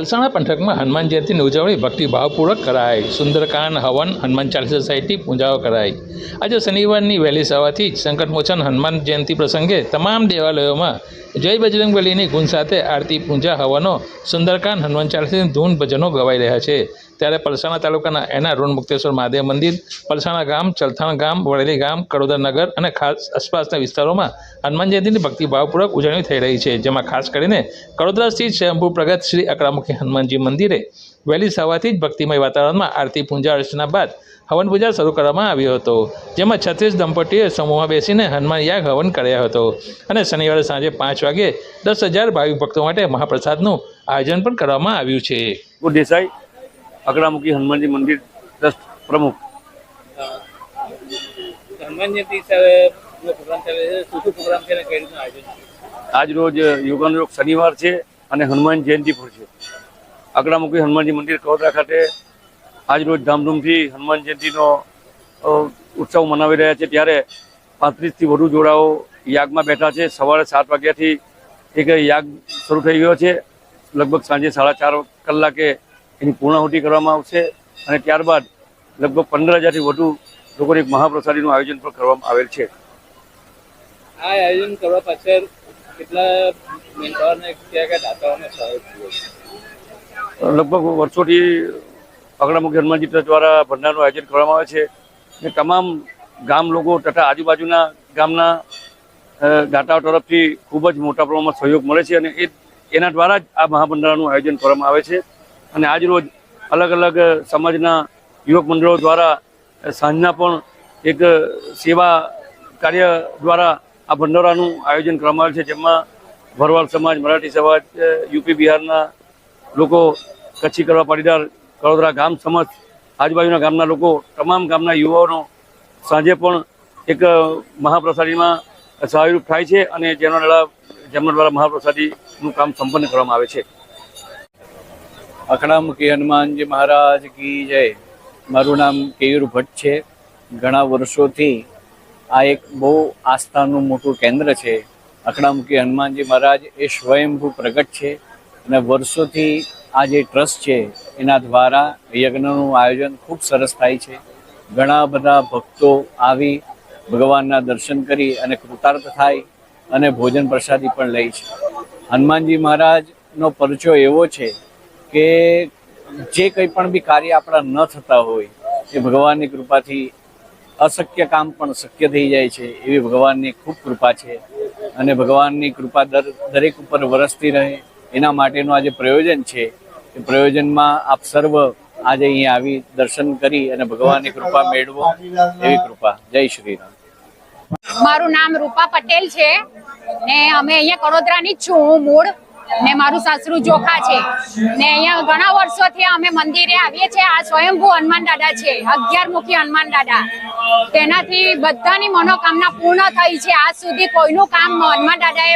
પલસાણા પંથકમાં હનુમાન જયંતિની ઉજવણી ભક્તિભાવપૂર્વક કરાઈ। સુંદરકાંડ હવન હનુમાન ચાલીસા સહિતની પૂજાઓ કરાઈ। આજે શનિવારની વહેલી સવારથી જ સંકટમોચન હનુમાન જયંતિ પ્રસંગે તમામ દેવાલયોમાં જય બજરંગબલીની ગુણ સાથે આરતી પૂજા હવનો સુંદરકાંડ હનુમાન ચાલીસાની ધૂન ભજનો ગવાઈ રહ્યા છે। ત્યારે પલસાણા તાલુકાના એના ઋણ મુક્તેશ્વર મહાદેવ મંદિર, પલસાણા ગામ, ચલથાણ ગામ, વડેલી ગામ, કડોદરા નગર અને ખાસ આસપાસના વિસ્તારોમાં હનુમાન જયંતિની ભક્તિભાવપૂર્વક ઉજવણી થઈ રહી છે। જેમાં ખાસ કરીને કડોદરા સ્થિત સ્વયંભૂ પ્રગટ શ્રી અકરામુખી હનુમાનજી મંદિરે વહેલી સવારથી જ ભક્તિમય વાતાવરણમાં આરતી પૂજા અર્ચના બાદ હવન પૂજા શરૂ કરવામાં આવ્યો હતો। જેમાં 36 દંપતીઓએ સમૂહમાં બેસીને હનુમાન યાગ હવન કર્યા હતો અને શનિવારે સાંજે 5 વાગે 10,000 ભાવિક ભક્તો માટે મહાપ્રસાદનું આયોજન પણ કરવામાં આવ્યું છે। દેસાઈ અકરામુખી હનુમાનજી મંદિર ટ્રસ્ટ પ્રમુખ। હનુમાન જયંતિ પ્રોગ્રામ છે ને કઈ રીતનું આયોજન? આજ રોજ યોગાનુયોગ શનિવાર છે અને હનુમાન જયંતિ પણ છે। અકરામુખી હનુમાનજી મંદિર કડોદરા ખાતે આજ રોજ ધામધૂમથી હનુમાન જયંતિનો ઉત્સવ મનાવી રહ્યા છે। ત્યારે 35થી વધુ જોડાઓ યાગમાં બેઠા છે। સવારે 7 વાગ્યાથી એક યાગ શરૂ થઈ ગયો છે। લગભગ સાંજે 4:30 કલાકે એની પૂર્ણાહુતિ કરવામાં આવશે અને ત્યારબાદ લગભગ 15,000થી વધુ લોકોને એક મહાપ્રસાદીનું આયોજન પણ કરવામાં આવેલ છે। આ આયોજન કરવા પાછળ કેટલા મેન્ટરને કયા દાતાઓને સહયોગ થયો છે? લગભગ વર્ષોથી અકરામુખી હનુમાનજી ટ્રસ્ટ દ્વારા ભંડારનું આયોજન કરવામાં આવે છે અને તમામ ગામ લોકો તથા આજુબાજુના ગામના દાતાઓ તરફથી ખૂબ જ મોટા પ્રમાણમાં સહયોગ મળે છે અને એના દ્વારા જ આ મહાભંડારાનું આયોજન કરવામાં આવે છે। અને આજ રોજ અલગ અલગ સમાજના યુવક મંડળો દ્વારા સાંજના પણ એક સેવા કાર્ય દ્વારા આ ભંડારાનું આયોજન કરવામાં આવે છે। જેમાં ભરવાડ સમાજ, મરાઠી સમાજ, યુપી બિહારના લોકો, કચ્છી કરવા પાટીદાર, કડોદરા ગામ સમાજ, આજુબાજુના ગામના લોકો, તમામ ગામના યુવાનો સાંજે પણ એક મહાપ્રસાદીમાં સહયોગ થાય છે અને જેમના દ્વારા મહાપ્રસાદીનું કામ સંપન્ન કરવામાં આવે છે। અકરામુખી હનુમાનજી મહારાજ કી જય। મારું નામ કેયુર ભટ્ટ છે। ઘણા વર્ષોથી આ એક બહુ આસ્થાનું મોટું કેન્દ્ર છે। અકરામુખી હનુમાનજી મહારાજ એ સ્વયંભૂ પ્રગટ છે અને વર્ષોથી આ જે ટ્રસ્ટ છે એના દ્વારા યજ્ઞનું આયોજન ખૂબ સરસ થાય છે। ઘણા બધા ભક્તો આવી ભગવાનના દર્શન કરી અને કૃતાર્થ થાય અને ભોજન પ્રસાદી પણ લે છે। હનુમાનજી મહારાજનો પરિચય એવો છે કે જે કંઈ પણ બી કાર્ય આપણા ન થતા હોય એ ભગવાનની કૃપાથી અશક્ય કામ પણ શક્ય થઈ જાય છે। એવી ભગવાનની ખૂબ કૃપા છે અને ભગવાનની કૃપા દરેક ઉપર વરસતી રહે એના માટેનું આ જે પ્રયોજન છે એ પ્રયોજનમાં આપ સર્વ આજે અહીંયા આવી દર્શન કરી અને ભગવાનની કૃપા મેળવો એવી કૃપા। જય શ્રી રામ। મારું નામ રૂપા પટેલ છે ને અમે અહીંયા કડોદરાની જ છું હું મૂળ ને મારું સાસરું જોખા છે ને અહીંયા ઘણા વર્ષોથી અમે મંદિરે આવીએ છીએ। આ સ્વયંભૂ હનુમાન દાદા છે, 11 મુખી હનુમાન દાદા। તેનાથી બધાની મનોકામના પૂર્ણ થઈ છે। આજ સુધી કોઈનું કામ હનુમાન દાદાએ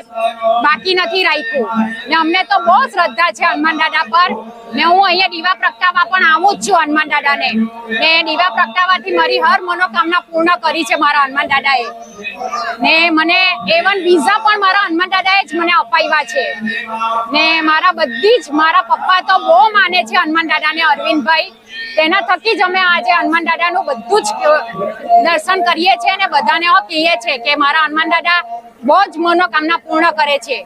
બાકી નથી રાખ્યું ને અમને તો બહુ શ્રદ્ધા છે હનુમાન દાદા પર ને હું અહીંયા દીવા પ્રગટાવવા પણ આવું જ છું હનુમાન દાદાને ને દીવા પ્રગટાવવાથી મારી હર મનોકામના પૂર્ણ કરી છે મારા હનુમાન દાદાએ ને મને A1 વિઝા પણ મારા હનુમાન દાદાએ જ મને અપાવ્યા છે ને મારા બધી જ મારા પપ્પા તો બહુ માને છે હનુમાન દાદાને, અરવિંદભાઈ। તેના થકી જ અમે આજે હનુમાન દાદાનું બધું જ દર્શન કરીએ છીએ અને બધાને કહીએ છીએ કે મારા હનુમાન દાદા બહુ જ મનોકામના પૂર્ણ કરે છે।